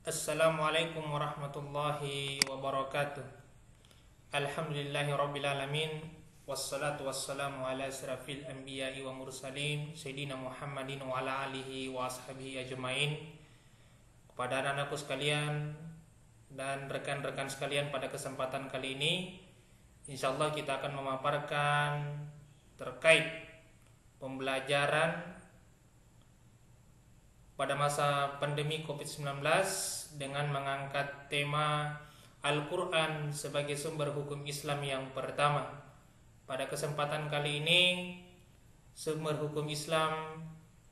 Assalamualaikum warahmatullahi wabarakatuh. Alhamdulillahi rabbil alamin. Wassalatu wassalamu ala asrafil anbiya'i wa mursalin Sayyidina Muhammadin wa ala alihi wa ashabihi ajmain. Kepada anak-anakku sekalian dan rekan-rekan sekalian, pada kesempatan kali ini insyaallah kita akan memaparkan terkait pembelajaran pada masa pandemi COVID-19 dengan mengangkat tema Al-Quran sebagai sumber hukum Islam yang pertama. Pada kesempatan kali ini sumber hukum Islam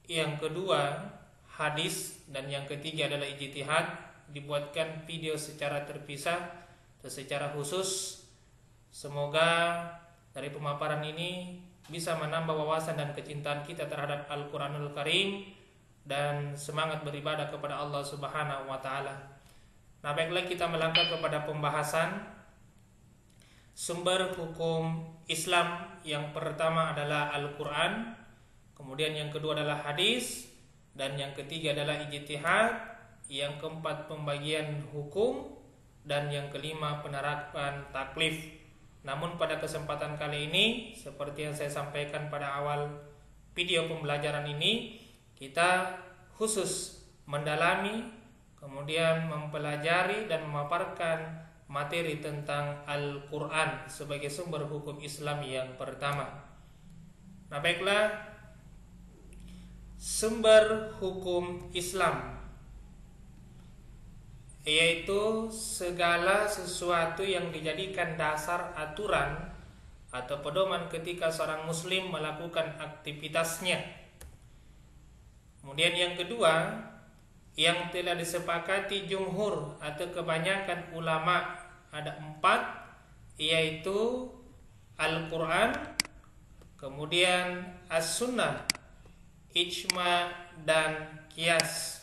yang kedua hadis, dan yang ketiga adalah ijtihad. Dibuatkan video secara terpisah atau secara khusus. Semoga dari pemaparan ini bisa menambah wawasan dan kecintaan kita terhadap Al-Quranul Karim dan semangat beribadah kepada Allah Subhanahu wa taala. Nah, baiklah, kita melangkah kepada pembahasan sumber hukum Islam. Yang pertama adalah Al-Qur'an, kemudian yang kedua adalah hadis, dan yang ketiga adalah ijtihad, yang keempat pembagian hukum, dan yang kelima penerapan taklif. Namun pada kesempatan kali ini, seperti yang saya sampaikan pada awal video pembelajaran ini, kita khusus mendalami, kemudian mempelajari dan memaparkan materi tentang Al-Quran sebagai sumber hukum Islam yang pertama. Nah, baiklah, sumber hukum Islam yaitu segala sesuatu yang dijadikan dasar aturan atau pedoman ketika seorang muslim melakukan aktivitasnya. Kemudian yang kedua, yang telah disepakati jumhur atau kebanyakan ulama, ada 4, yaitu Al-Quran, kemudian As-Sunnah, Ijma, dan Qiyas.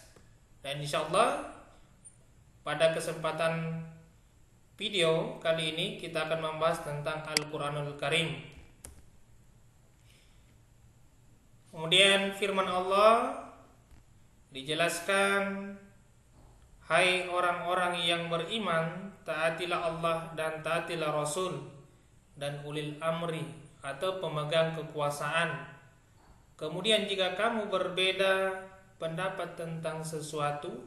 Dan insyaallah pada kesempatan video kali ini kita akan membahas tentang Al-Quranul Karim. Kemudian firman Allah dijelaskan, hai orang-orang yang beriman, taatilah Allah dan taatilah Rasul dan ulil amri atau pemegang kekuasaan. Kemudian jika kamu berbeda pendapat tentang sesuatu,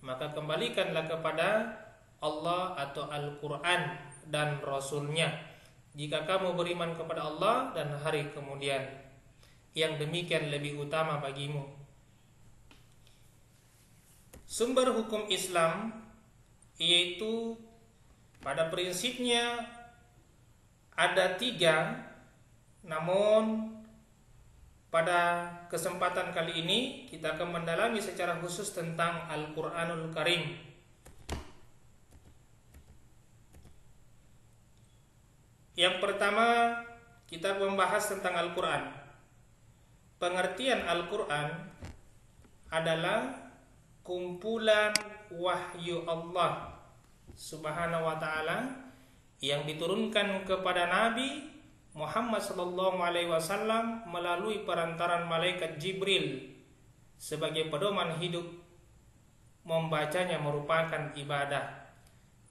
maka kembalikanlah kepada Allah atau Al-Quran dan Rasulnya. Jika kamu beriman kepada Allah dan hari kemudian, yang demikian lebih utama bagimu. Sumber hukum Islam yaitu pada prinsipnya ada 3, namun pada kesempatan kali ini kita akan mendalami secara khusus tentang Al-Quranul Karim. Yang pertama, kita membahas tentang Al-Quran. Pengertian Al-Quran adalah kumpulan wahyu Allah Subhanahu wa ta'ala yang diturunkan kepada Nabi Muhammad sallallahu alaihi wasallam melalui perantaran malaikat Jibril sebagai pedoman hidup. Membacanya merupakan ibadah.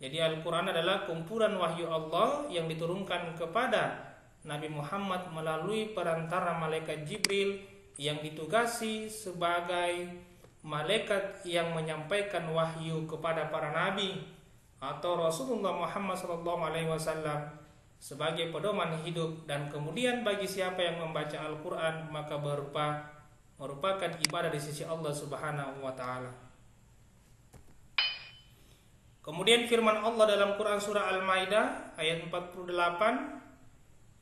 Jadi Al-Quran adalah kumpulan wahyu Allah yang diturunkan kepada Nabi Muhammad melalui perantaran malaikat Jibril yang ditugasi sebagai malaikat yang menyampaikan wahyu kepada para nabi atau Rasulullah Muhammad SAW sebagai pedoman hidup. Dan kemudian bagi siapa yang membaca Al-Quran maka merupakan ibadah di sisi Allah Subhanahu wa ta'ala. Kemudian firman Allah dalam Quran surah Al-Maidah ayat 48,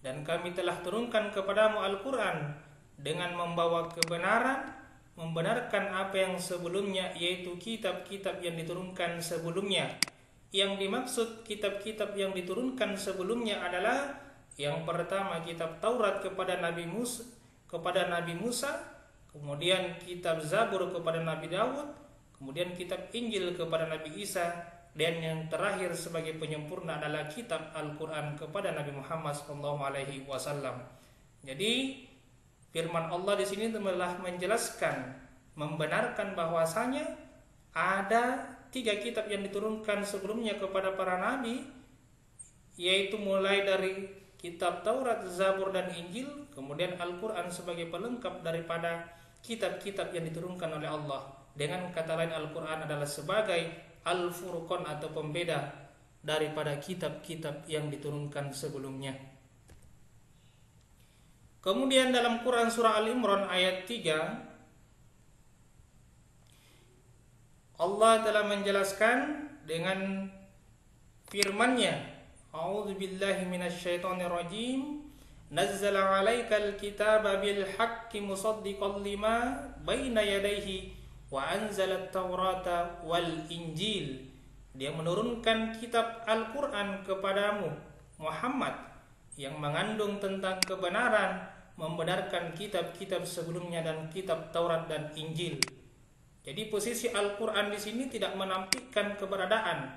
dan kami telah turunkan kepadamu Al-Quran dengan membawa kebenaran, membenarkan apa yang sebelumnya, yaitu kitab-kitab yang diturunkan sebelumnya. Yang dimaksud kitab-kitab yang diturunkan sebelumnya adalah yang pertama kitab Taurat kepada Nabi Musa, kemudian kitab Zabur kepada Nabi Daud, kemudian kitab Injil kepada Nabi Isa, dan yang terakhir sebagai penyempurna adalah kitab Al-Quran kepada Nabi Muhammad SAW. Jadi firman Allah di sini telah menjelaskan, membenarkan bahwasanya ada 3 kitab yang diturunkan sebelumnya kepada para nabi, yaitu mulai dari kitab Taurat, Zabur dan Injil, kemudian Al-Quran sebagai pelengkap daripada kitab-kitab yang diturunkan oleh Allah. Dengan kata lain, Al-Quran adalah sebagai Al-Furqan atau pembeda daripada kitab-kitab yang diturunkan sebelumnya. Kemudian dalam Quran surah Al-Imran ayat 3, Allah telah menjelaskan dengan firman-Nya, A'udzu billahi minasyaitonir rajim, nazzala 'alaikal kitaba bil haqqi musaddiqan lima baina yadayhi wa anzalat taurata wal injil. Dia menurunkan kitab Al-Quran kepadamu Muhammad yang mengandung tentang kebenaran, membenarkan kitab-kitab sebelumnya dan kitab Taurat dan Injil. Jadi posisi Al-Quran di sini tidak menampilkan keberadaan,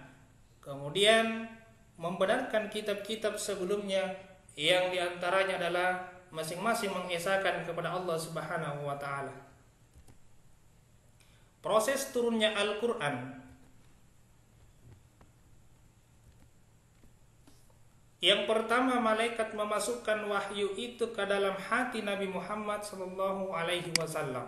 kemudian membenarkan kitab-kitab sebelumnya yang diantaranya adalah masing-masing mengesahkan kepada Allah Subhanahu wa Ta'ala. Proses turunnya Al-Quran, yang pertama, malaikat memasukkan wahyu itu ke dalam hati Nabi Muhammad sallallahu alaihi wasallam.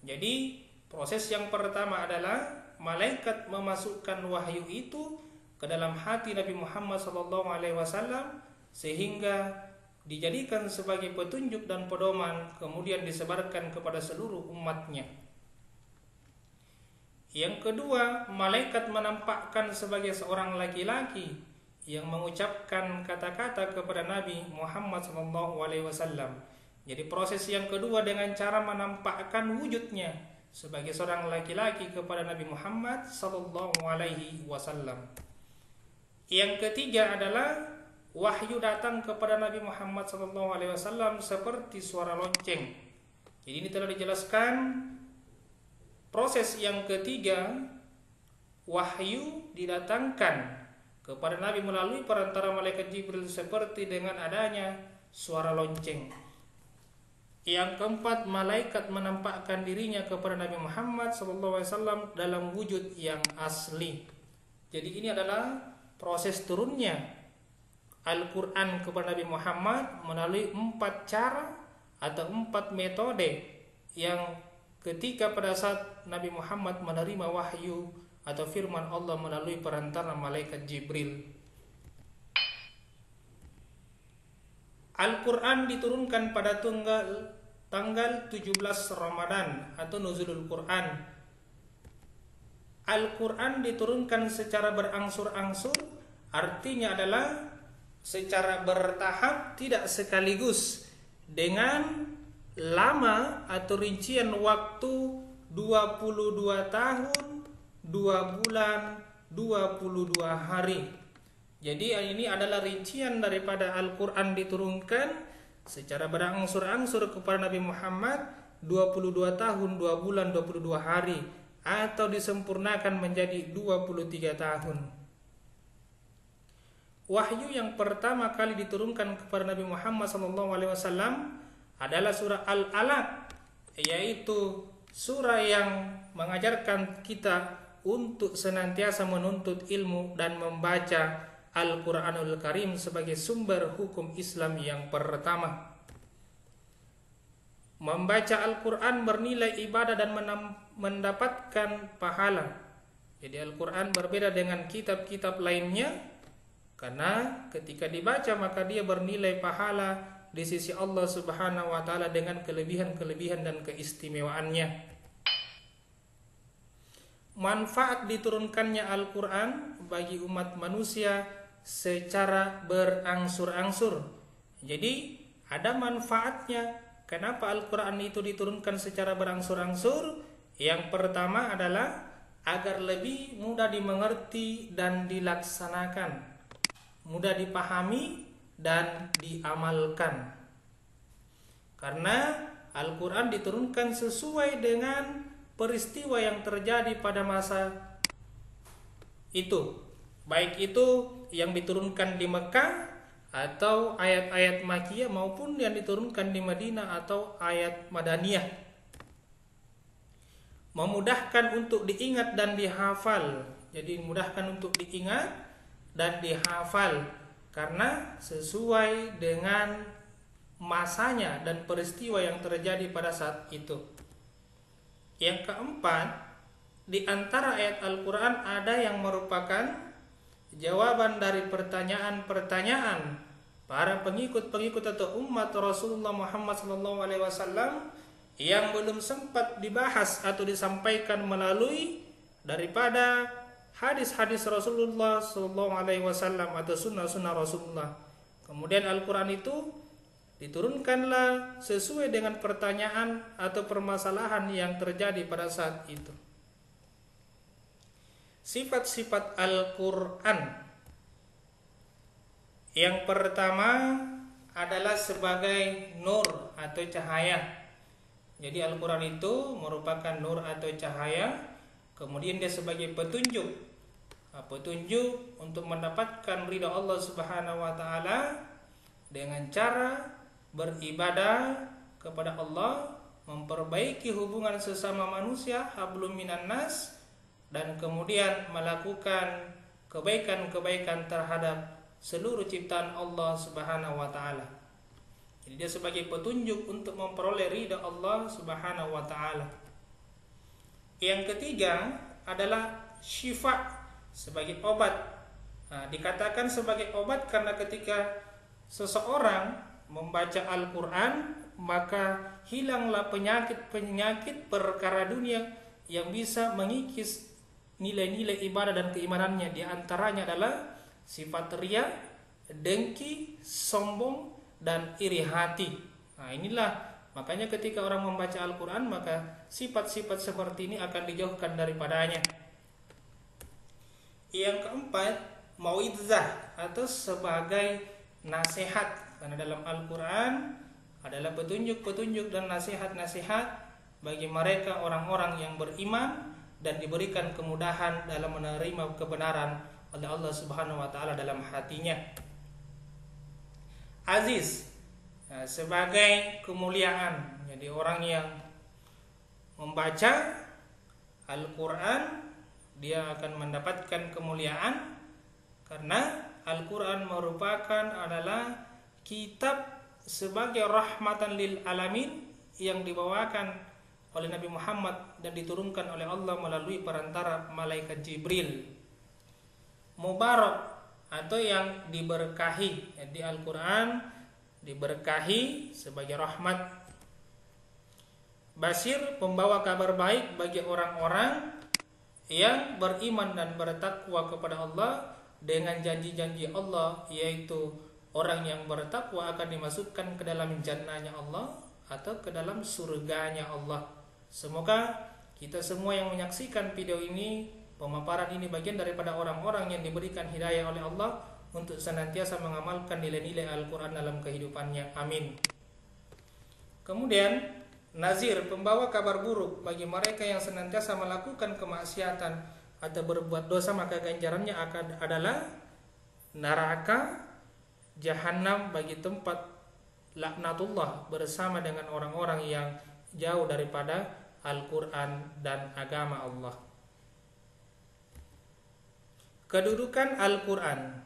Jadi, proses yang pertama adalah malaikat memasukkan wahyu itu ke dalam hati Nabi Muhammad sallallahu alaihi wasallam sehingga dijadikan sebagai petunjuk dan pedoman, kemudian disebarkan kepada seluruh umatnya. Yang kedua, malaikat menampakkan sebagai seorang laki-laki yang mengucapkan kata-kata kepada Nabi Muhammad SAW. Jadi proses yang kedua dengan cara menampakkan wujudnya sebagai seorang laki-laki kepada Nabi Muhammad SAW. Yang ketiga adalah wahyu datang kepada Nabi Muhammad SAW seperti suara lonceng. Jadi ini telah dijelaskan. Proses yang ketiga, wahyu didatangkan kepada Nabi melalui perantara malaikat Jibril seperti dengan adanya suara lonceng. Yang keempat, malaikat menampakkan dirinya kepada Nabi Muhammad SAW dalam wujud yang asli. Jadi ini adalah proses turunnya Al-Quran kepada Nabi Muhammad melalui 4 cara atau 4 metode yang ketika pada saat Nabi Muhammad menerima wahyu atau firman Allah melalui perantara malaikat Jibril. Al-Quran diturunkan pada tanggal 17 Ramadan atau Nuzulul Quran. Al-Quran diturunkan secara berangsur-angsur, artinya adalah secara bertahap, tidak sekaligus, dengan lama atau rincian waktu 22 tahun 2 bulan 22 hari. Jadi ini adalah rincian daripada Al-Quran diturunkan secara berangsur-angsur kepada Nabi Muhammad 22 tahun 2 bulan 22 hari, atau disempurnakan menjadi 23 tahun. Wahyu yang pertama kali diturunkan kepada Nabi Muhammad SAW adalah surah Al-Alaq, yaitu surah yang mengajarkan kita untuk senantiasa menuntut ilmu dan membaca Al-Quranul Karim sebagai sumber hukum Islam yang pertama. Membaca Al-Quran bernilai ibadah dan mendapatkan pahala. Jadi Al-Quran berbeda dengan kitab-kitab lainnya, karena ketika dibaca maka dia bernilai pahala di sisi Allah Subhanahu wa Ta'ala dengan kelebihan-kelebihan dan keistimewaannya. Manfaat diturunkannya Al-Quran bagi umat manusia secara berangsur-angsur. Jadi ada manfaatnya. Kenapa Al-Quran itu diturunkan secara berangsur-angsur? Yang pertama adalah agar lebih mudah dimengerti dan dilaksanakan, mudah dipahami dan diamalkan. Karena Al-Quran diturunkan sesuai dengan peristiwa yang terjadi pada masa itu, baik itu yang diturunkan di Mekah atau ayat-ayat Makkiyah maupun yang diturunkan di Madinah atau ayat Madaniyah. memudahkan untuk diingat dan dihafal. Jadi memudahkan untuk diingat dan dihafal karena sesuai dengan masanya dan peristiwa yang terjadi pada saat itu. Yang keempat, di antara ayat Al-Quran ada yang merupakan jawaban dari pertanyaan-pertanyaan para pengikut-pengikut atau umat Rasulullah Muhammad SAW yang belum sempat dibahas atau disampaikan melalui daripada hadis-hadis Rasulullah SAW atau sunnah-sunnah Rasulullah. Kemudian Al-Quran itu diturunkanlah sesuai dengan pertanyaan atau permasalahan yang terjadi pada saat itu. Sifat-sifat Al-Quran. Yang pertama adalah sebagai nur atau cahaya. Jadi Al-Quran itu merupakan nur atau cahaya. Kemudian dia sebagai petunjuk. Petunjuk untuk mendapatkan ridha Allah Subhanahu wa taala dengan cara beribadah kepada Allah, memperbaiki hubungan sesama manusia, hablum minan nas, dan kemudian melakukan kebaikan-kebaikan terhadap seluruh ciptaan Allah Subhanahu wa taala. Jadi dia sebagai petunjuk untuk memperoleh ridha Allah Subhanahu wa taala. Yang ketiga adalah syifa, sebagai obat. Dikatakan sebagai obat karena ketika seseorang membaca Al-Quran, maka hilanglah penyakit-penyakit perkara dunia yang bisa mengikis nilai-nilai ibadah dan keimanannya. Di antaranya adalah sifat riya, dengki, sombong, dan iri hati. Inilah makanya ketika orang membaca Al-Quran, maka sifat-sifat seperti ini akan dijauhkan daripadanya. Yang keempat, mau'izah atau sebagai nasihat, karena dalam Al-Quran adalah petunjuk-petunjuk dan nasihat-nasihat bagi mereka orang-orang yang beriman dan diberikan kemudahan dalam menerima kebenaran oleh Allah Subhanahu wa taala dalam hatinya. Aziz, sebagai kemuliaan. Jadi orang yang membaca Al-Quran, dia akan mendapatkan kemuliaan karena Al-Quran adalah kitab sebagai rahmatan lil alamin yang dibawakan oleh Nabi Muhammad dan diturunkan oleh Allah melalui perantara malaikat Jibril. Mubarak atau yang diberkahi. Jadi Al-Quran diberkahi sebagai rahmat. Basir, pembawa kabar baik bagi orang-orang yang beriman dan bertakwa kepada Allah dengan janji-janji Allah, yaitu orang yang bertakwa akan dimasukkan ke dalam jannahnya Allah atau ke dalam surganya Allah. Semoga kita semua yang menyaksikan video ini, pemaparan ini, bagian daripada orang-orang yang diberikan hidayah oleh Allah untuk senantiasa mengamalkan nilai-nilai Al-Quran dalam kehidupannya. Amin. Kemudian nazir, pembawa kabar buruk bagi mereka yang senantiasa melakukan kemaksiatan atau berbuat dosa, maka ganjarannya adalah neraka jahanam bagi tempat laknatullah bersama dengan orang-orang yang jauh daripada Al-Quran dan agama Allah. Kedudukan Al-Quran.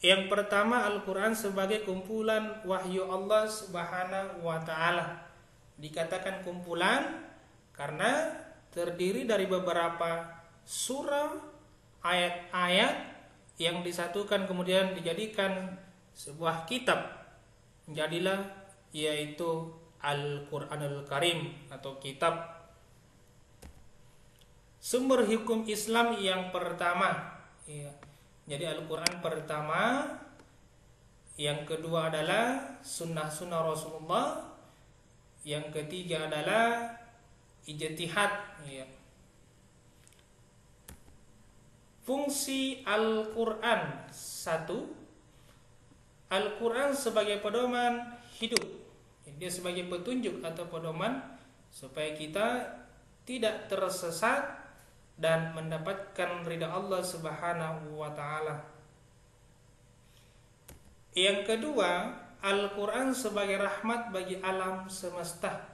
Yang pertama, Al-Quran sebagai kumpulan wahyu Allah Subhanahu wa ta'ala. Dikatakan kumpulan karena terdiri dari beberapa surah, ayat-ayat yang disatukan kemudian dijadikan sebuah kitab. Jadilah yaitu Al-Quranul Karim atau kitab. Sumber hukum Islam yang pertama, jadi Al-Quran pertama. Yang kedua adalah sunnah-sunnah Rasulullah. Yang ketiga adalah ijtihad. Fungsi Al-Quran. 1. Al-Quran sebagai pedoman hidup. Dia sebagai petunjuk atau pedoman supaya kita tidak tersesat dan mendapatkan ridha Allah Subhanahu wa ta'ala. Yang kedua, Al-Quran sebagai rahmat bagi alam semesta.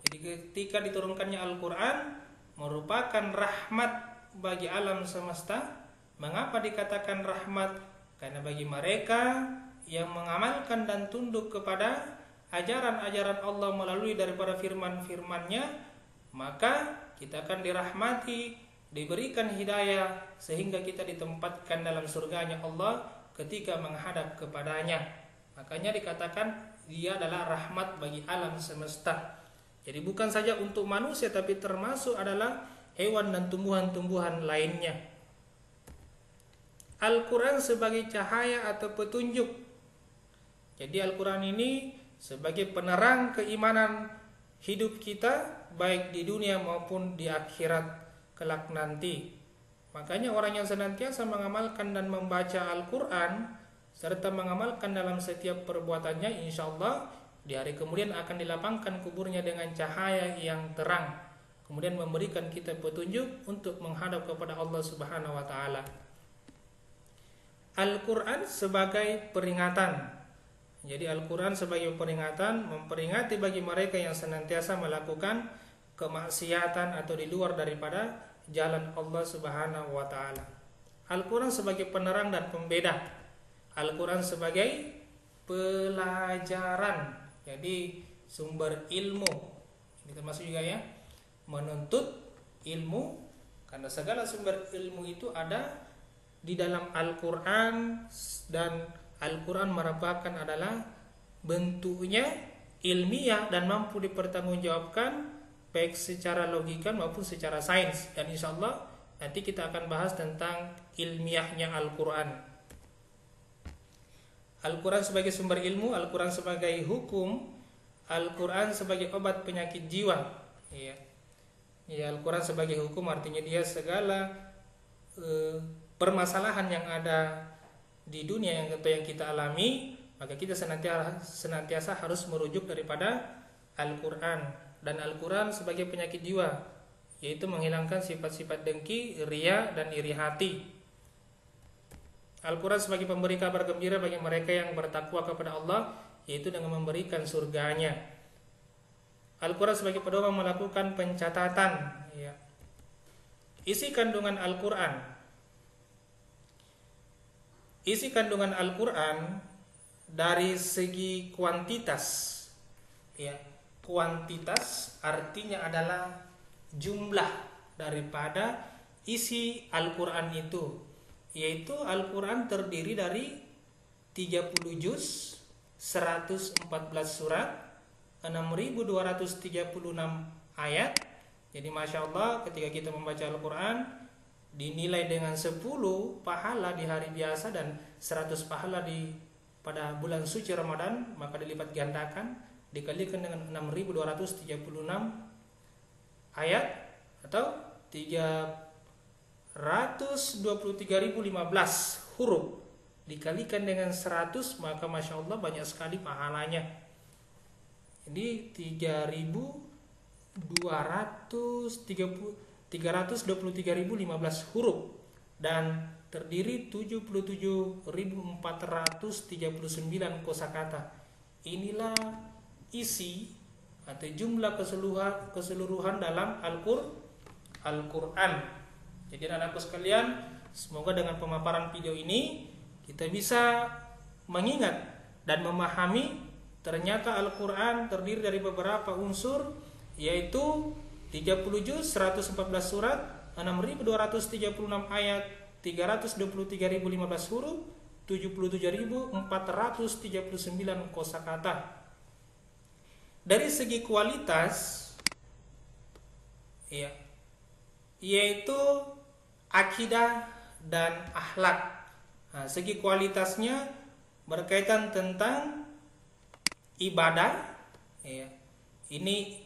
Jadi ketika diturunkannya Al-Quran merupakan rahmat bagi alam semesta. Mengapa dikatakan rahmat? Karena bagi mereka yang mengamalkan dan tunduk kepada ajaran-ajaran Allah melalui daripada firman-firman-Nya, maka kita akan dirahmati, diberikan hidayah, sehingga kita ditempatkan dalam surganya Allah ketika menghadap kepadanya. Makanya dikatakan dia adalah rahmat bagi alam semesta. Jadi bukan saja untuk manusia, tapi termasuk adalah hewan dan tumbuhan-tumbuhan lainnya. Al-Quran sebagai cahaya atau petunjuk. Jadi Al-Quran ini sebagai penerang keimanan hidup kita, baik di dunia maupun di akhirat kelak nanti. Makanya orang yang senantiasa mengamalkan dan membaca Al-Quran serta mengamalkan dalam setiap perbuatannya, insya Allah di hari kemudian akan dilapangkan kuburnya dengan cahaya yang terang, kemudian memberikan kita petunjuk untuk menghadap kepada Allah Subhanahu wa Ta'ala. Al-Quran sebagai peringatan. Jadi Al-Quran sebagai peringatan, memperingati bagi mereka yang senantiasa melakukan kemaksiatan atau di luar daripada jalan Allah Subhanahu wa Ta'ala. Al-Quran sebagai penerang dan pembeda. Al-Quran sebagai pelajaran, jadi sumber ilmu. Ini termasuk juga ya, menuntut ilmu, karena segala sumber ilmu itu ada di dalam Al-Quran, dan Al-Quran merupakan adalah bentuknya ilmiah dan mampu dipertanggungjawabkan baik secara logika maupun secara sains. Dan insya Allah nanti kita akan bahas tentang ilmiahnya Al-Quran. Al-Quran sebagai sumber ilmu, Al-Quran sebagai hukum, Al-Quran sebagai obat penyakit jiwa. Ya, Al-Quran sebagai hukum artinya dia segala permasalahan yang ada di dunia yang kita alami, maka kita senantiasa harus merujuk daripada Al-Quran. Dan Al-Quran sebagai penyakit jiwa, yaitu menghilangkan sifat-sifat dengki, riya, dan iri hati. Al-Quran sebagai pemberi kabar gembira bagi mereka yang bertakwa kepada Allah, yaitu dengan memberikan surganya. Al-Quran sebagai pedoman melakukan pencatatan. Ya. Isi kandungan Al-Quran. Isi kandungan Al-Quran dari segi kuantitas, ya, kuantitas artinya adalah jumlah daripada isi Al-Quran itu, yaitu Al-Quran terdiri dari 30 juz, 114 surat, 6.236 ayat. Jadi Masya Allah, ketika kita membaca Al-Quran dinilai dengan 10 pahala di hari biasa dan 100 pahala pada bulan suci Ramadan, maka dilipat gandakan dikalikan dengan 6.236 ayat atau 323.015 huruf dikalikan dengan 100, maka Masya Allah banyak sekali pahalanya. Jadi 323.015 huruf dan terdiri 77.439 kosakata. Inilah isi atau jumlah keseluruhan dalam Al-Quran. Jadi anak-anakku sekalian, semoga dengan pemaparan video ini kita bisa mengingat dan memahami ternyata Al-Quran terdiri dari beberapa unsur, yaitu 30 juz, 114 surat, 6.236 ayat, 323.015 huruf, 77.439 kosakata. Dari segi kualitas, ya, yaitu akidah dan akhlak. Nah, segi kualitasnya berkaitan tentang ibadah, ya. Ini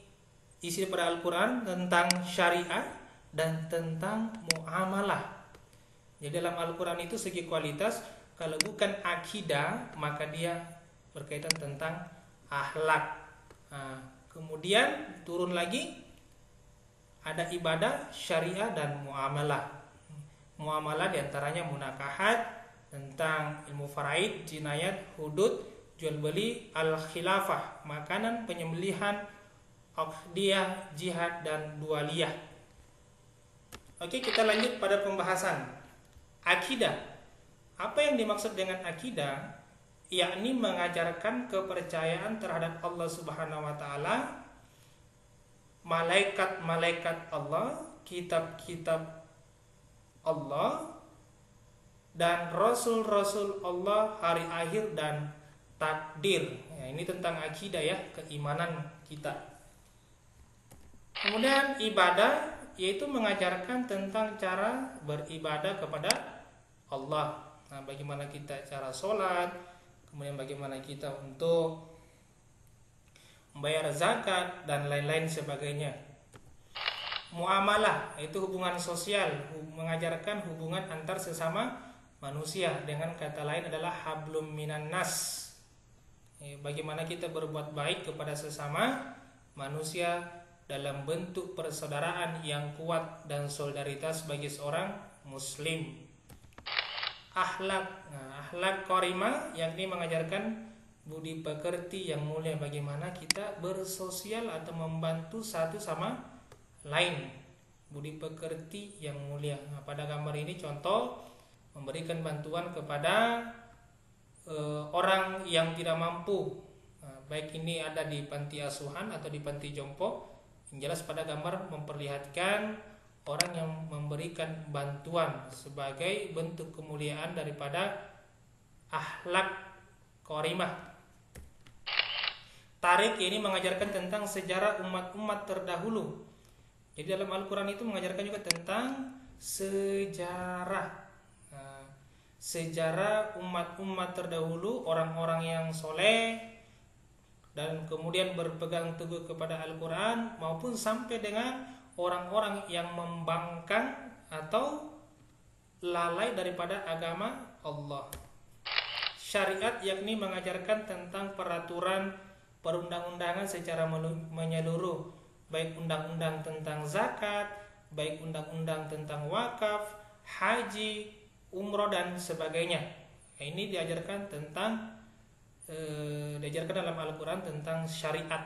isi pada Al-Quran tentang syariah dan tentang muamalah. Jadi dalam Al-Quran itu segi kualitas, kalau bukan akidah maka dia berkaitan tentang akhlak. Nah, kemudian turun lagi ada ibadah, syariah, dan muamalah. Muamalah diantaranya munakahat, tentang ilmu faraid, jinayat, hudud, jual beli, al-khilafah, makanan, penyembelihan, aqdiyah, jihad, dan dualiyah. Oke, kita lanjut pada pembahasan akidah. Apa yang dimaksud dengan akidah? Yakni mengajarkan kepercayaan terhadap Allah Subhanahu wa taala, malaikat-malaikat Allah, kitab-kitab Allah, dan rasul-rasul Allah, hari akhir, dan takdir. Ya, ini tentang akidah ya, keimanan kita. Kemudian ibadah, yaitu mengajarkan tentang cara beribadah kepada Allah. Nah, bagaimana kita cara sholat, kemudian bagaimana kita untuk membayar zakat, dan lain-lain sebagainya. Muamalah, itu hubungan sosial, mengajarkan hubungan antar sesama manusia. Dengan kata lain adalah hablum minan nas. Bagaimana kita berbuat baik kepada sesama manusia dalam bentuk persaudaraan yang kuat dan solidaritas bagi seorang muslim. Akhlak, akhlak karimah yakni mengajarkan budi pekerti yang mulia, bagaimana kita bersosial atau membantu satu sama lain. Budi pekerti yang mulia. Nah, pada gambar ini contoh memberikan bantuan kepada orang yang tidak mampu. Nah, baik ini ada di panti asuhan atau di panti jompo. Yang jelas pada gambar memperlihatkan orang yang memberikan bantuan sebagai bentuk kemuliaan daripada akhlak karimah. Tarik ini mengajarkan tentang sejarah umat-umat terdahulu. Jadi dalam Al-Quran itu mengajarkan juga tentang sejarah, sejarah umat-umat terdahulu, orang-orang yang soleh dan kemudian berpegang teguh kepada Al-Quran, maupun sampai dengan orang-orang yang membangkang atau lalai daripada agama Allah. Syariat yakni mengajarkan tentang peraturan perundang-undangan secara menyeluruh, baik undang-undang tentang zakat, baik undang-undang tentang wakaf, haji, umroh, dan sebagainya. Nah, ini diajarkan dalam Al-Quran tentang syariat.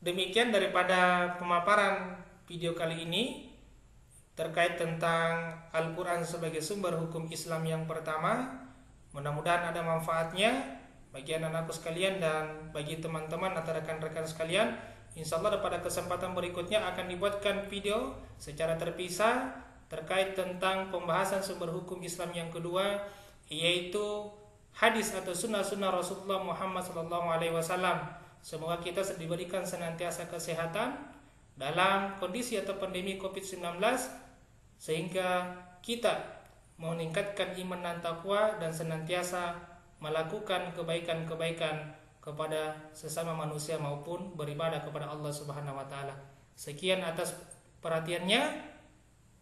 Demikian daripada pemaparan video kali ini terkait tentang Al-Quran sebagai sumber hukum Islam yang pertama. Mudah-mudahan ada manfaatnya bagi anak-anakku sekalian dan bagi teman-teman atau rekan-rekan sekalian. Insya Allah pada kesempatan berikutnya akan dibuatkan video secara terpisah terkait tentang pembahasan sumber hukum Islam yang kedua, yaitu hadis atau sunnah-sunnah Rasulullah Muhammad SAW. Semoga kita diberikan senantiasa kesehatan dalam kondisi atau pandemi COVID-19, sehingga kita meningkatkan iman dan takwa dan senantiasa melakukan kebaikan-kebaikan kepada sesama manusia maupun beribadah kepada Allah Subhanahu wa taala. Sekian atas perhatiannya.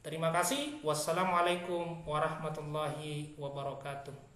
Terima kasih. Wassalamualaikum warahmatullahi wabarakatuh.